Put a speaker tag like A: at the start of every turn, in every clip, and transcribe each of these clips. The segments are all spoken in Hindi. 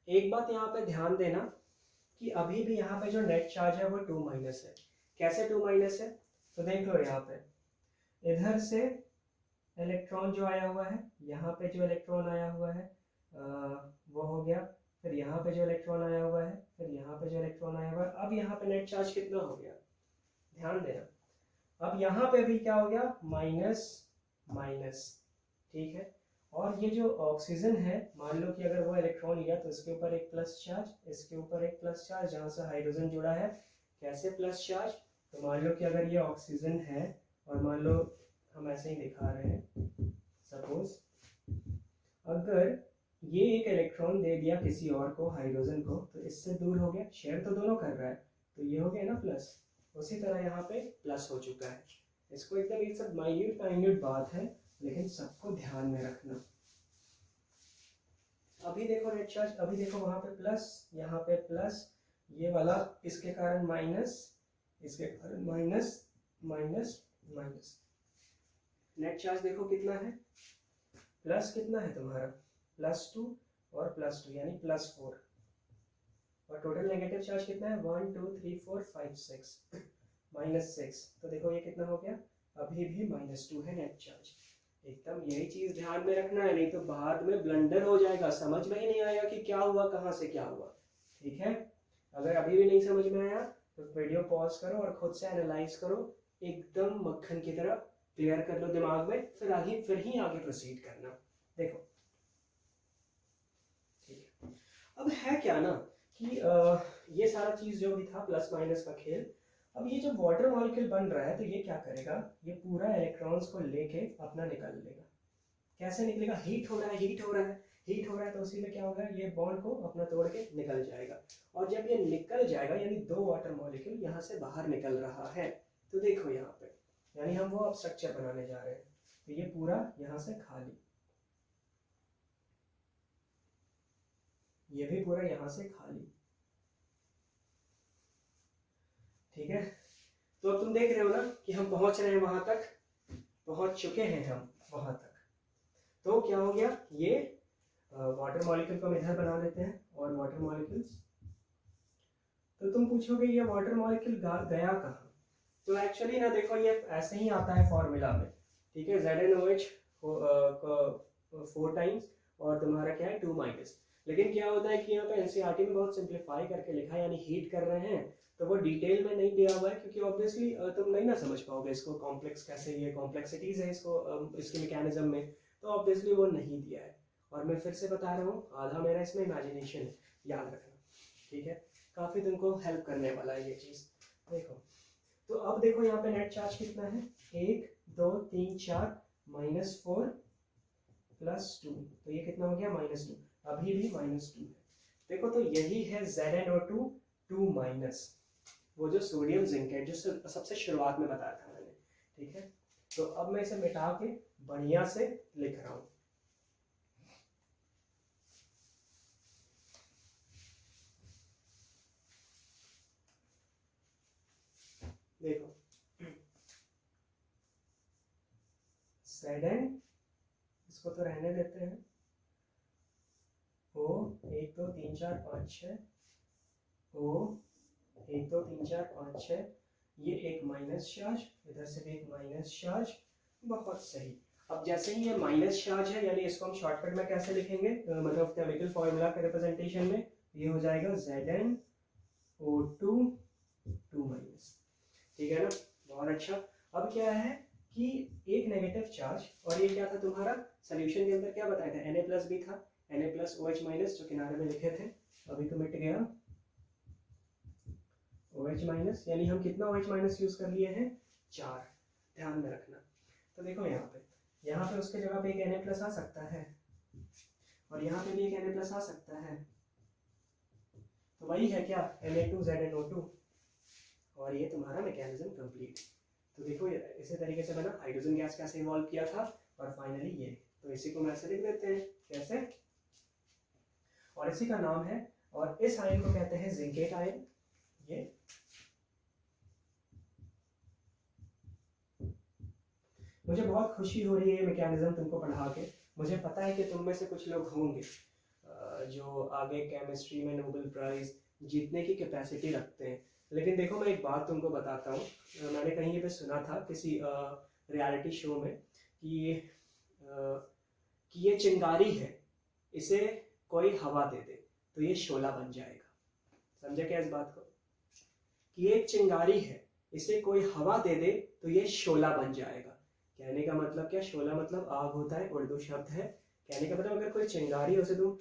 A: एक बात यहाँ पे ध्यान देना कि अभी भी यहाँ पे जो नेट चार्ज है वो 2 माइनस है। कैसे 2 माइनस है? तो देख लो यहाँ पे इधर से इलेक्ट्रॉन जो आया हुआ है, यहाँ पे जो इलेक्ट्रॉन आया हुआ है वो हो गया, फिर यहाँ पे जो इलेक्ट्रॉन आया हुआ है, फिर यहाँ पे जो इलेक्ट्रॉन आया हुआ है। अब यहाँ पे नेट चार्ज कितना हो गया, ध्यान देना। अब यहाँ पे भी क्या हो गया, माइनस माइनस, ठीक है। और ये जो ऑक्सीजन है, मान लो कि अगर वो इलेक्ट्रॉन लिया तो इसके ऊपर एक प्लस चार्ज, इसके ऊपर एक प्लस चार्ज, जहाँ से हाइड्रोजन जुड़ा है। कैसे प्लस चार्ज? तो मान लो कि अगर ये ऑक्सीजन है और मान लो हम ऐसे ही दिखा रहे हैं, सपोज अगर ये एक इलेक्ट्रॉन दे दिया किसी और को, हाइड्रोजन को, तो इससे दूर हो गया, शेयर तो दोनों कर रहा है, तो ये हो गया ना प्लस। उसी तरह यहाँ पे प्लस हो चुका है। इसको एकदम, ये सब माइन्यूट माइन्यूट बात है, लेकिन सबको ध्यान में रखना। अभी देखो नेट चार्ज, अभी देखो वहां पे प्लस, यहाँ पे प्लस, ये वाला इसके कारण माइनस, इसके कारण minus minus minus. Net charge देखो कितना है, प्लस कितना है तुम्हारा, +2 और +2 यानी +4। और टोटल नेगेटिव चार्ज कितना है, 1 2 3 4 5 6, -6। तो देखो ये कितना हो गया, अभी भी -2 है नेट चार्ज। एकदम यही चीज ध्यान में रखना है, नहीं तो बाद में ब्लंडर हो जाएगा, समझ में ही नहीं आएगा कि क्या हुआ, कहाँ से क्या हुआ। ठीक है, अगर अभी भी नहीं समझ में आया तो वीडियो पॉज करो और खुद से एनालाइज करो, एकदम मक्खन की तरह क्लियर कर लो दिमाग में, फिर ही आगे प्रोसीड करना। देखो ठीक है, अब है क्या ना कि ये सारा चीज जो भी था प्लस माइनस का खेल, अब ये जब वाटर मॉलिक्यूल बन रहा है तो ये क्या करेगा, ये पूरा इलेक्ट्रॉन्स को लेके अपना निकाल लेगा। कैसे निकलेगा, हीट हो रहा है, हीट हो रहा है, हीट हो रहा है, तो उसी में क्या होगा, ये बॉन्ड को अपना तोड़ के निकल जाएगा। और जब ये निकल जाएगा, यानी 2 वाटर मॉलिक्यूल यहाँ से बाहर निकल रहा है, तो देखो यहाँ पे, यानी हम वो अब स्ट्रक्चर बनाने जा रहे हैं। तो ये पूरा यहाँ से खाली, ये भी पूरा यहाँ से खाली, ठीक है। तो अब तुम देख रहे हो ना कि हम पहुंच रहे हैं वहां तक, पहुंच चुके हैं हम वहां तक। तो क्या हो गया, ये वाटर मॉलिक्यूल को हम इधर बना लेते हैं, और वाटर मॉलिक्यूल्स, तो तुम पूछोगे ये वाटर मॉलिक्यूल गया कहाँ? तो एक्चुअली ना देखो, ये ऐसे ही आता है फॉर्मूला में, ठीक है। ZnOH 4 टाइम्स और तुम्हारा क्या है 2 माइनस। लेकिन क्या होता है कि यहाँ पे एनसीईआरटी में बहुत सिंप्लीफाई करके लिखा है, यानी हीट कर रहे हैं, तो वो डिटेल में नहीं दिया हुआ है, क्योंकि ऑब्वियसली तुम नहीं ना समझ पाओगे इसको, कॉम्प्लेक्स कैसे, ये कॉम्प्लेक्सिटीज है इसको, इसके मैकेनिज्म में, तो ऑब्वियसली वो नहीं दिया है। और मैं फिर से बता रहा हूँ, आधा मेरा इसमें इमेजिनेशन है, याद रखना, ठीक है। काफ़ी तुमको हेल्प करने वाला है ये चीज़। देखो, तो अब देखो यहाँ पे नेट चार्ज कितना है, 1 2 3 4 -4 +2, तो ये कितना हो गया, -2। अभी भी -2 है। देखो, तो यही है ZnO2 2 माइनस, वो जो सोडियम जिंक है, जो सबसे शुरुआत में बताया था मैंने, ठीक है। तो अब मैं इसे मिटा के बढ़िया से लिख रहा हूँ। देखो, Zn, इसको तो रहने देते हैं, O 1 2 3 4 5 6, O 1 2 3 4 5 6, ये एक माइनस चार्ज, इधर से भी एक माइनस चार्ज, बहुत सही। अब जैसे ही ये माइनस चार्ज है, यानी इसको हम शॉर्टकट में कैसे लिखेंगे, मतलब केमिकल फॉर्मूला के रिप्रेजेंटेशन में, ये हो जाएगा ZnO2 2 माइनस, ठीक है ना। बहुत अच्छा। अब क्या है कि एक नेगेटिव चार्ज, और ये क्या था तुम्हारा सोल्यूशन के अंदर, क्या बताया था, Na+ भी था, Na+OH- जो किनारे में लिखे थे, अभी तो मिट गया, OH-, यानी हम कितना OH- यूज कर लिए हैं, 4, ध्यान में रखना। तो देखो यहाँ पे उसके जगह पे एक Na+ आ सकता है, और यहाँ पे भी एक Na+ आ सकता है, तो वही है क्या, Na2ZnO2, और ये तुम्हारा मैकेनिज्म कंप्लीट। तो देखो इसी तरीके से बना, हाइड्रोजन गैस कैसे इवॉल्व किया था, और फाइनली ये, तो इसी को मैं ऐसे लिख देते हैं, कैसे, और इसी का नाम है, और इस आयन को कहते हैं जिंकेट आयन। ये मुझे बहुत खुशी हो रही है ये मैकेनिज्म तुमको पढ़ा के। मुझे पता है कि तुम में से कुछ लोग होंगे जो आगे केमिस्ट्री में नोबेल प्राइज जीतने की कैपेसिटी रखते हैं। लेकिन देखो मैं एक बात तुमको बताता हूँ, मैंने कहीं पे सुना था किसी रियलिटी शो में कि ये चिंगारी है, इसे कोई हवा दे दे तो ये शोला बन जाएगा। समझे क्या इस बात को? कि एक चिंगारी है, इसे कोई हवा दे दे तो ये शोला बन जाएगा। कहने का मतलब क्या? शोला मतलब आग होता है, उर्दू शब्द है। कहने का मतलब अगर कोई चिंगारी है उसे तुम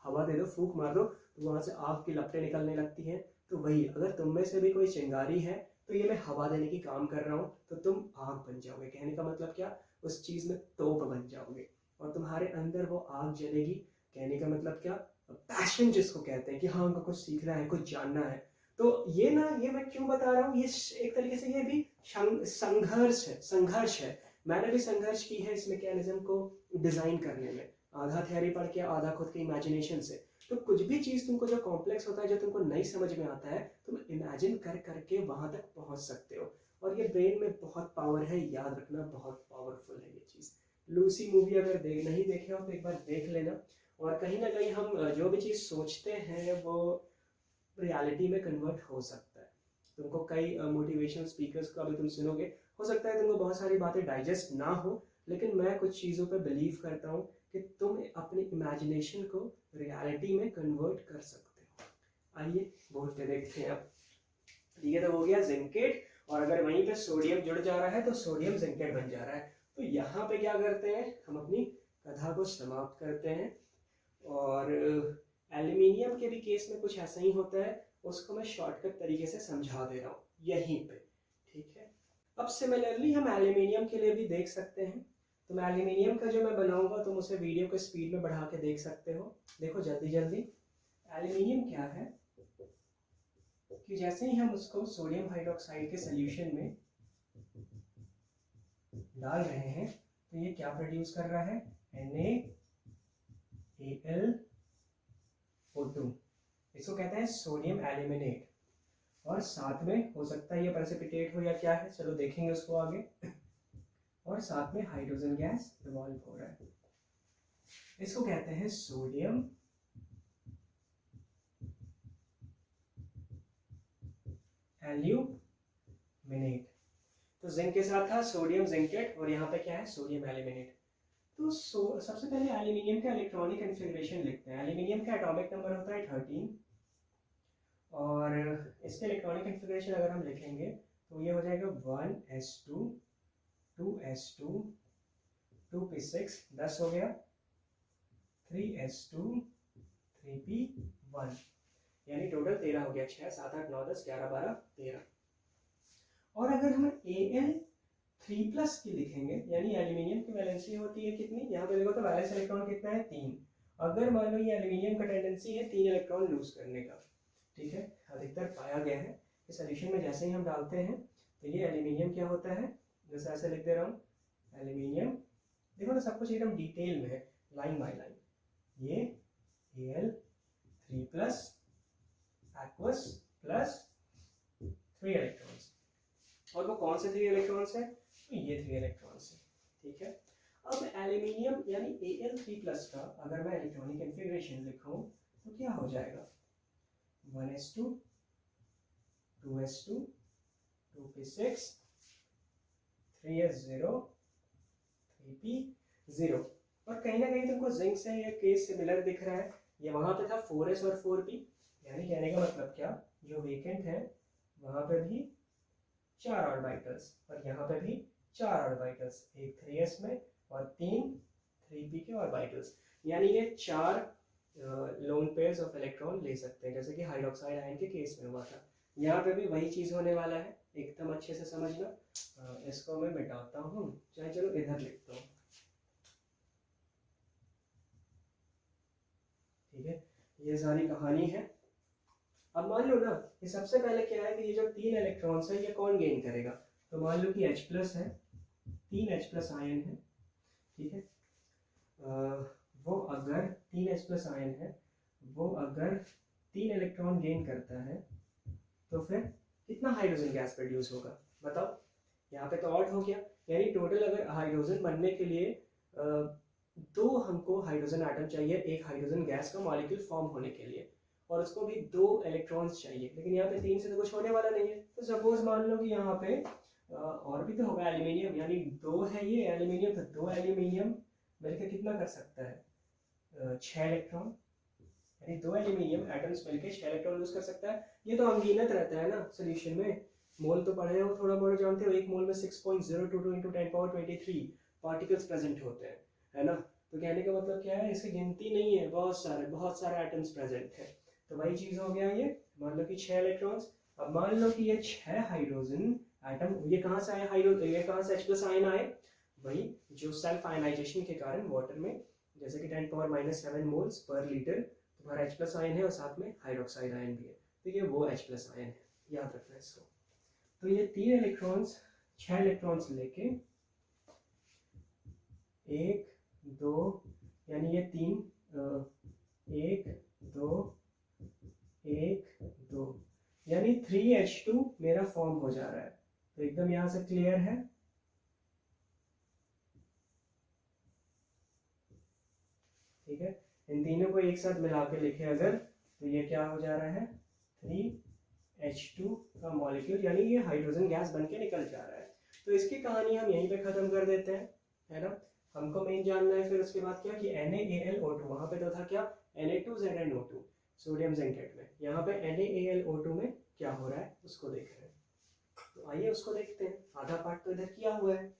A: हवा दे दो, फूंक मार दो, तो वहां से आग की लपटें निकलने लगती हैं। तो वही, अगर तुम में से भी कोई चिंगारी है तो ये मैं हवा देने की काम कर रहा हूँ, तो तुम आग बन जाओगे। कहने का मतलब क्या? उस चीज में तोप बन जाओगे और तुम्हारे अंदर वो आग जलेगी। कहने का मतलब क्या? पैशन जिसको कहते हैं कि हाँ उनको कुछ सीखना है, कुछ जानना है। तो ये ना, ये मैं क्यों बता रहा हूँ, ये एक तरीके से ये भी संघर्ष है। मैंने भी संघर्ष की है इस मैकेनिज्म को डिजाइन करने में, आधा थ्योरी पढ़ के आधा खुद के इमेजिनेशन से। तो कुछ भी चीज तुमको जो कॉम्प्लेक्स होता है, जो तुमको नहीं समझ में आता है, तुम इमेजिन कर करके वहां तक पहुंच सकते हो। और ये ब्रेन में बहुत पावर है, याद रखना, बहुत पावरफुल है ये चीज। लूसी मूवी अगर नहीं देखे हो तो एक बार देख लेना। और कहीं ना कहीं हम जो भी चीज सोचते हैं वो रियलिटी में कन्वर्ट हो सकता है। तुमको कई मोटिवेशनल स्पीकर्स का भी तुम सुनोगे, हो सकता है तुमको बहुत सारी बातें डाइजेस्ट ना हो, लेकिन मैं कुछ चीज़ों पर बिलीव करता हूँ कि तुम अपनी इमेजिनेशन को रियलिटी में कन्वर्ट कर सकते हो। आइए बोलते देखते हैं अब। ये तो हो गया जिंकेट, और अगर वहीं पे सोडियम जुड़ जा रहा है तो सोडियम जिंकेट बन जा रहा है। तो यहाँ पे क्या करते हैं, हम अपनी कथा को समाप्त करते हैं। और एल्यूमिनियम के भी केस में कुछ ऐसा ही होता है, उसको मैं शॉर्टकट तरीके से समझा दे रहा हूँ यहीं पे, ठीक है। अब सिमिलरली हम एल्यूमिनियम के लिए भी देख सकते हैं। तो मैं एल्यूमिनियम का जो मैं बनाऊंगा तुम उसे वीडियो के स्पीड में बढ़ा के देख सकते हो। देखो जल्दी जल्दी, एल्यूमिनियम क्या है कि जैसे ही हम उसको सोडियम हाइड्रोक्साइड के सोल्यूशन में डाल रहे हैं तो ये क्या प्रोड्यूस कर रहा है, NaAlO2। इसको कहते हैं सोडियम एल्यूमिनेट। और साथ में हो सकता है ये प्रेसिपिटेट हो या क्या है, चलो देखेंगे उसको आगे। और साथ में हाइड्रोजन गैस रिवॉल्व हो रहा है। इसको कहते हैं सोडियम एल्यूमिनेट। तो जिंक के साथ था सोडियम जिंकेट, और यहाँ पे क्या है, सोडियम एल्यूमिनेट। तो सबसे पहले एल्यूमिनियम का इलेक्ट्रॉनिक कॉन्फ़िगरेशन लिखते हैं। एल्यूमिनियम का एटॉमिक नंबर होता है 13, और इसके इलेक्ट्रॉनिक कॉन्फ़िगरेशन अगर हम लिखेंगे तो ये हो जाएगा 1s2 2s2 2p6 10 हो गया, 3s2 3p1, यानी टोटल 13 हो गया। 6 7 8 9 10 11 12 13। और अगर हम Al3+ की लिखेंगे, यानी एल्यूमिनियम की वैलेंसी होती है कितनी, यहाँ पे देखो तो वैलेंस इलेक्ट्रॉन कितना है, 3। अगर मान लो ये एल्यूमिनियम का टेंडेंसी है 3 इलेक्ट्रॉन लूज करने का, ठीक है, अधिकतर पाया गया है। इस सोल्यूशन में जैसे ही हम डालते हैं तो ये एल्यूमिनियम क्या होता है, जैसे ऐसे लिख दे रहा हूँ, एल्यूमिनियम, देखो ना सब कुछ एकदम डिटेल में है, लाइन बाय लाइन। ये Al3+ एक्वस प्लस 3 इलेक्ट्रॉन्स, और वो कौन से 3 इलेक्ट्रॉन्स हैं, तो ये 3 इलेक्ट्रॉन्स हैं, ठीक है। अब एल्यूमिनियम यानी Al3+ का अगर मैं इलेक्ट्रॉनिक कॉन्फ़िगरेशन लिखूं तो क्या हो जाएगा, 1s2 2s2 2p6 3s0 3p0। और कहीं ना कहीं तुमको जिंक से ये केस सिमिलर दिख रहा है, ये वहां पे था 4s और 4p, यानी कहने का मतलब क्या, जो वेकेंट है वहां पे भी 4 ऑर्बिटल्स, और यहाँ पे भी 4 ऑर्बिटल्स, एक 3s में और 3 3p के ऑर्बिटल्स, यानी ये 4 लोन पेयर्स ऑफ इलेक्ट्रॉन ले सकते हैं, जैसे कि हाइड्रोक्साइड आयन के केस में हुआ था। यहाँ पे भी वही चीज होने वाला है, एकदम अच्छे से समझना। इसको मैं मिटाता हूँ, चाहे चलो इधर लिखता हूँ, ठीक है, ये सारी कहानी है। अब मान लो ना, ये सबसे पहले क्या है कि ये जो 3 इलेक्ट्रॉन्स है ये कौन गेन करेगा, तो मान लो कि H+ है, 3 H+ आयन है, ठीक है। वो अगर 3 H+ आयन है, वो अगर 3 इलेक्ट्रॉन गेन करता है तो फिर कितना हाइड्रोजन गैस प्रोड्यूस होगा, बताओ। यहाँ पे तो ऑड हो गया, यानी टोटल अगर हाइड्रोजन बनने के लिए दो हमको हाइड्रोजन एटम चाहिए एक हाइड्रोजन गैस का मॉलिक्यूल फॉर्म होने के लिए, और उसको भी 2 इलेक्ट्रॉन्स चाहिए, लेकिन यहाँ पे 3 से तो कुछ होने वाला नहीं है। तो सपोज मान लो कि यहाँ पे और भी तो होगा एल्यूमिनियम, यानी 2 है ये एल्यूमिनियम, तो 2 एल्यूमिनियम मिलकर कितना कर सकता है 6 इलेक्ट्रॉन, यानी 2 एल्यूमिनियम एटम्स मिलकर 6 इलेक्ट्रॉन यूज कर सकता है। ये तो अनगिनत रहता है ना सोल्यूशन में, मोल तो पढ़े हो थोड़ा बहुत जानते हो, एक मोल में 6.022 × 10⁻23 पार्टिकल्स प्रेजेंट होते हैं, है ना। तो कहने का मतलब क्या है, इसकी गिनती नहीं है, बहुत सारे एटम्स प्रेजेंट है। तो वही चीज हो गया ये, मान लो कि 6 इलेक्ट्रॉन्स। अब मान लो कि ये 6 हाइड्रोजन एटम, ये कहाँ से आए हाइड्रोजन, ये कहाँ से H+ आयन आए, वही जो सेल्फ आयनाइजेशन के कारण वाटर में, जैसे कि 10⁻⁻7 मोल्स पर लीटर तुम्हारा H+ आयन है, और साथ में हाइड्रोक्साइड आयन भी है, तो ये वो H+ आयन है, याद रखना इसको। तो ये 3 इलेक्ट्रॉन्स 6 इलेक्ट्रॉन्स लेके 1 2, यानी ये 3 1 2 1 2, यानी 3H2 मेरा फॉर्म हो जा रहा है। तो एकदम यहां से क्लियर है, ठीक है। इन तीनों को एक साथ मिला के लिखे अगर, तो ये क्या हो जा रहा है 3H2 का मॉलिक्यूल, यानी ये हाइड्रोजन गैस बन के निकल जा रहा है। तो इसकी कहानी हम यहीं पे खत्म कर देते हैं, है ना। हमको मेन जानना है फिर उसके बाद क्या कि NaAlO2, वहां पे तो था क्या Na2ZnO2 सोडियम जिंकेट में, यहाँ पे NaAlO2 में क्या हो रहा है उसको देख रहे हैं। तो आइए उसको देखते हैं, आधा पार्ट तो इधर किया हुआ है।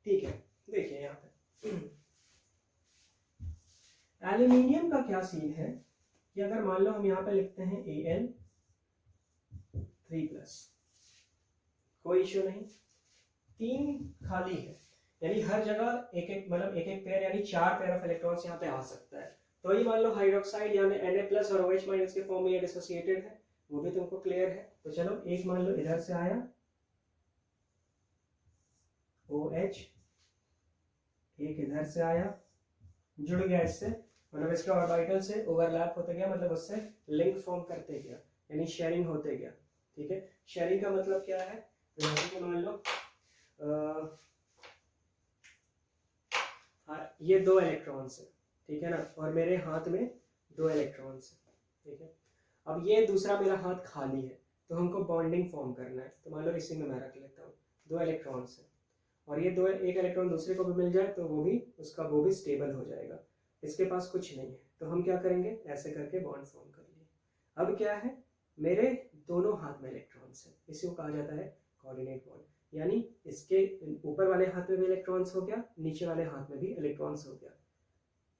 A: ठीक है, देखिए यहाँ पे एल्यूमिनियम का क्या सीन है कि अगर मान लो हम यहाँ पे लिखते हैं Al3+, कोई इश्यू नहीं, 3 खाली है, यानी हर जगह एक एक मतलब एक एक पेयर, यानी 4 पेयर ऑफ इलेक्ट्रॉन्स यहाँ पे आ सकता है। तो ये मान लो हाइड्रोक्साइड यानी Na+ और OH- के फॉर्म में ये डिसोसिएटेड है, वो भी तुमको क्लियर है। तो चलो एक मान लो इधर से आया OH, एक इधर से आया, जुड़ गया इससे, मतलब इसके ऑर्बिटल से ओवरलैप होते गया, मतलब उससे लिंक फॉर्म करते गया, यानी शेयरिंग होते गया, ठीक है। शेयरिंग का मतलब क्या है, मान लो ये 2 इलेक्ट्रॉन्स है, ठीक है ना, और मेरे हाथ में 2 इलेक्ट्रॉन्स है, ठीक है। अब ये दूसरा मेरा हाथ खाली है, तो हमको बॉन्डिंग फॉर्म करना है, तो मान लो इसी में मैं रख लेता हूँ, 2 इलेक्ट्रॉन्स है, और ये दो एक इलेक्ट्रॉन दूसरे को भी मिल जाए तो वो भी स्टेबल हो जाएगा। इसके पास कुछ नहीं है, तो हम क्या करेंगे, ऐसे करके बॉन्ड फॉर्म कर लिए। अब क्या है, मेरे दोनों हाथ में इलेक्ट्रॉन्स है, इसी को कहा जाता है कोऑर्डिनेट बॉन्ड, यानी इसके ऊपर वाले हाथ में भी इलेक्ट्रॉन्स हो गया, नीचे वाले हाथ में भी इलेक्ट्रॉन्स हो गया,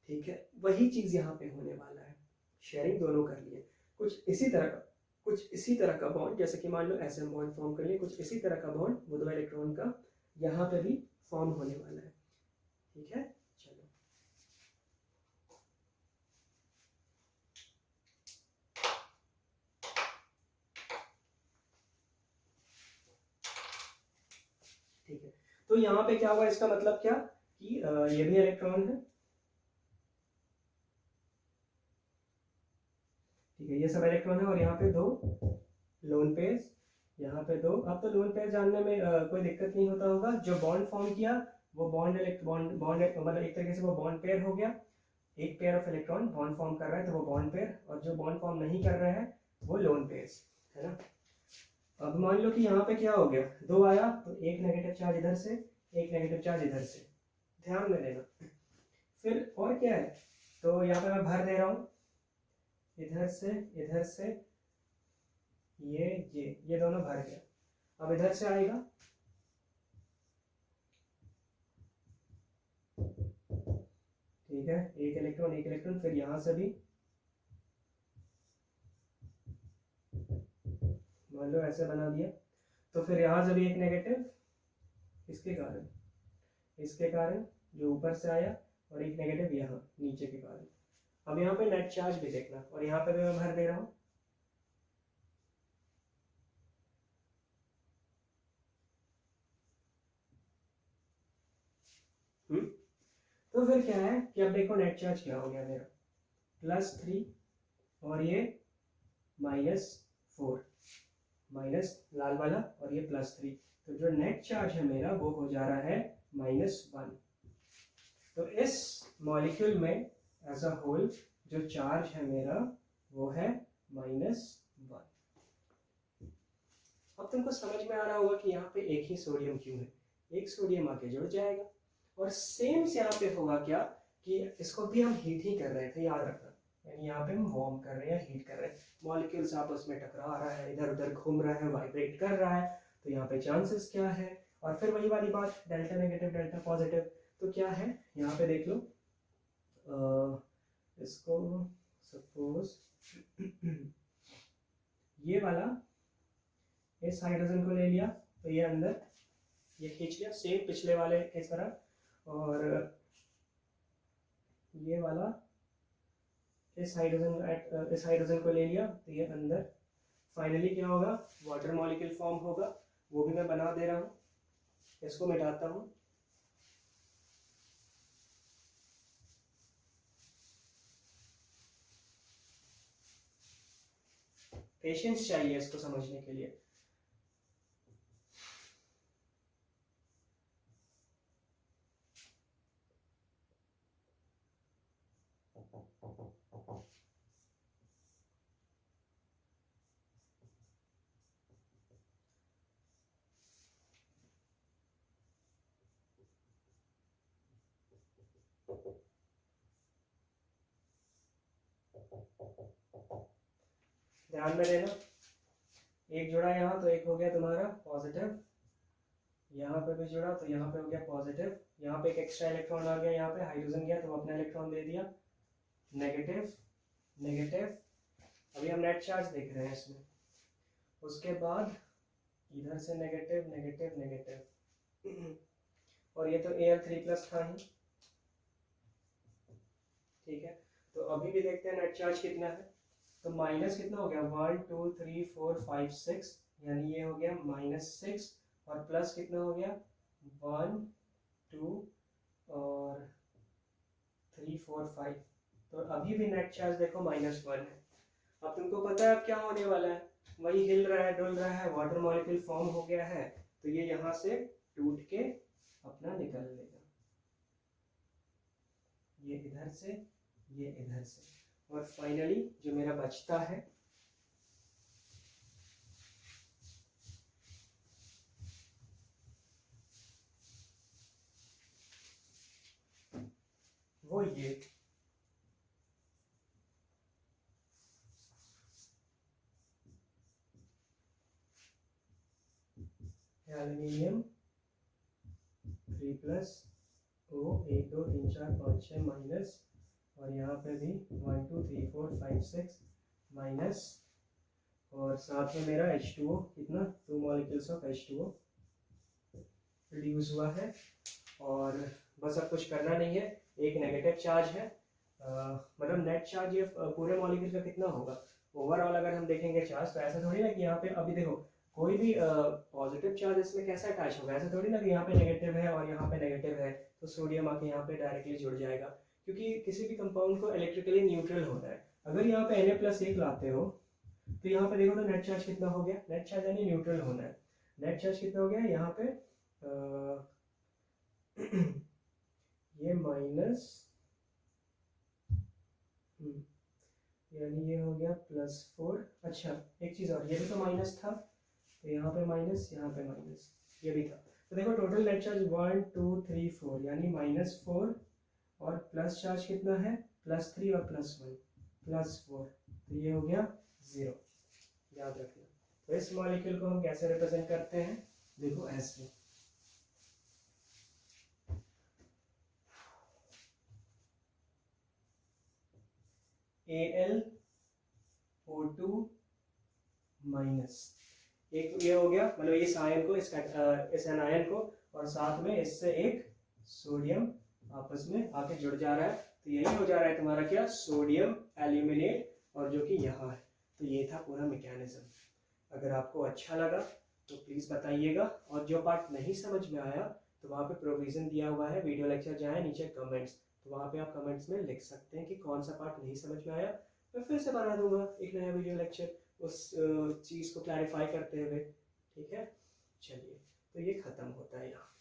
A: ठीक है। वही चीज यहाँ पे होने वाला है, शेयरिंग दोनों कर लिए, कुछ इसी तरह का बॉन्ड, जैसे कि मान लो ऐसे हम बॉन्ड फॉर्म कर लिए, कुछ इसी तरह का बॉन्ड वो 2 इलेक्ट्रॉन का यहाँ पे भी फॉर्म होने वाला है, ठीक है। चलो ठीक है, तो यहाँ पे क्या हुआ, इसका मतलब क्या कि ये भी इलेक्ट्रॉन है, ठीक है, ये सब इलेक्ट्रॉन है, और यहाँ पे 2 लोन पेयर्स, यहाँ पे 2। अब तो लोन पेयर जानने में कोई दिक्कत नहीं होता होगा, जो बॉन्ड फॉर्म किया वो बॉन्ड मतलब एक तरीके से वो बॉन्ड पेयर हो गया, एक pair of electron bond form कर रहा है तो वो बॉन्ड पेयर, और जो बॉन्ड फॉर्म नहीं कर रहा है वो लोन पेयर्स, है ना। अब मान लो कि यहाँ पे क्या हो गया, 2 आया तो एक नेगेटिव चार्ज इधर से, एक नेगेटिव चार्ज इधर से, ध्यान में देना। फिर और क्या है, तो यहाँ पे मैं भर दे रहा हूँ, इधर से ये दोनों भर गया। अब इधर से आएगा, ठीक है, एक इलेक्ट्रॉन, फिर यहां से भी मान लो ऐसे बना दिया, तो फिर यहां से भी एक नेगेटिव, इसके कारण जो ऊपर से आया, और एक नेगेटिव यहाँ नीचे के कारण। अब यहाँ पे नेट चार्ज भी देखना, और यहाँ पे भी मैं भर दे रहा हूँ, तो फिर क्या है कि अब देखो नेट चार्ज क्या हो गया मेरा, +3 और ये -4, माइनस लाल वाला और ये +3, तो जो नेट चार्ज है मेरा वो हो जा रहा है -1। तो इस मॉलिक्यूल में एज अ होल जो चार्ज है मेरा वो है -1। अब तुमको समझ में आ रहा होगा कि यहाँ पे एक ही सोडियम क्यों है, एक सोडियम आके जुड़ जाएगा। और सेम से यहाँ पे होगा क्या कि इसको भी हम हीट ही कर रहे थे, याद रखना, यानी यहाँ पे हम वार्म कर रहे हैं, हीट कर रहे हैं, मॉलिक्यूल्स आपस में टकरा रहा है, इधर उधर घूम रहा है, वाइब्रेट कर रहा है, तो यहाँ पे चांसेस क्या है। और फिर वही वाली बात, डेल्टा नेगेटिव डेल्टा पॉजिटिव, तो क्या है यहाँ पे देख लो, इसको सपोज ये वाला इस हाइड्रोजन को ले लिया, तो ये अंदर ये खींच लिया सेम पिछले वाले की तरह, और ये वाला इस हाइड्रोजन को ले लिया, तो ये अंदर फाइनली क्या होगा, वाटर मॉलिक्यूल फॉर्म होगा, वो भी मैं बना दे रहा हूँ, इसको मिटाता हूँ। पेशेंस चाहिए इसको समझने के लिए। ध्यान में देना, एक जुड़ा यहाँ तो एक हो गया तुम्हारा पॉजिटिव, यहाँ पे भी जुड़ा तो यहाँ पे हो गया पॉजिटिव, यहाँ पे एक एक्स्ट्रा इलेक्ट्रॉन आ गया, यहाँ पे हाइड्रोजन गया तो वो अपना इलेक्ट्रॉन दे दिया, नेगेटिव नेगेटिव। अभी हम नेट चार्ज देख रहे हैं इसमें, उसके बाद इधर से नेगेटिव नेगेटिव नेगेटिव, और ये तो Al3+ था ही, ठीक है। तो अभी भी देखते हैं नेट चार्ज कितना है, तो माइनस कितना हो गया, 1 2 3 4 5 6, यानी ये हो गया -6, और प्लस कितना हो गया 1 2 और 3 4 5, तो अभी भी नेट चार्ज देखो -1 है। अब तुमको पता है अब क्या होने वाला है, वही हिल रहा है डुल रहा है, वाटर मॉलिक्यूल फॉर्म हो गया है, तो ये यहाँ से टूट के अपना निकल लेगा, ये इधर से ये इधर से, और फाइनली जो मेरा बचता है वो ये एल्यूमिनियम 3+ O 1 2 3 4 5 6 माइनस, और यहाँ पे भी 1 2 3 4 5 6 माइनस, और साथ में मेरा H2O कितना 2 मॉलिक्यूल्स ऑफ H2O रिड्यूस हुआ है। और बस अब कुछ करना नहीं है, एक नेगेटिव चार्ज है, मतलब नेट चार्ज ये पूरे मॉलिक्यूल का कितना होगा ओवरऑल अगर हम देखेंगे चार्ज, तो ऐसा थोड़ी ना कि यहाँ पे अभी देखो कोई भी पॉजिटिव चार्ज इसमें कैसा अटैच होगा, ऐसा थोड़ी ना कि यहाँ पे नेगेटिव है और यहाँ पे नेगेटिव है तो सोडियम आके यहाँ पे डायरेक्टली जुड़ जाएगा, क्योंकि किसी भी कंपाउंड को इलेक्ट्रिकली न्यूट्रल होना है। अगर यहाँ पे Na+1 लाते हो तो यहाँ पे देखो तो नेट चार्ज कितना हो गया, नेट चार्ज यानी न्यूट्रल होना है, नेट चार्ज कितना हो गया यहाँ पे ये माइनस, यानी ये हो गया +4। अच्छा एक चीज़ और, ये भी तो माइनस था, तो यहाँ पे माइनस यहाँ पे माइनस ये भी था, तो देखो टोटल नेट चार्ज 1 2 3 4 यानी -4, और प्लस चार्ज कितना है +3 और +1 +4, तो ये हो गया 0, याद रखना। तो इस मॉलिक्यूल को हम कैसे रिप्रेजेंट करते हैं, देखो ऐसे, Al O2-, एक ये हो गया, मतलब इस आयन को इस एनायन को, और साथ में इससे एक सोडियम आपस में आके जुड़ जा रहा है, तो यही हो जा रहा है तुम्हारा क्या, सोडियम एल्यूमिनेट, और जो कि यहाँ है। तो ये था पूरा मैकेनिज्म। अगर आपको अच्छा लगा तो प्लीज़ बताइएगा, और जो पार्ट नहीं समझ में आया तो वहाँ पे प्रोविज़न दिया हुआ है, वीडियो लेक्चर जाए नीचे कमेंट्स, तो वहाँ पे आप कमेंट्स में लिख सकते हैं कि कौन सा पार्ट नहीं समझ में आया, मैं फिर से बना दूंगा एक नया वीडियो लेक्चर। उस चीज़ को क्लैरिफाई करते हुए। ठीक है, चलिए, तो ये ख़त्म होता है यहाँ।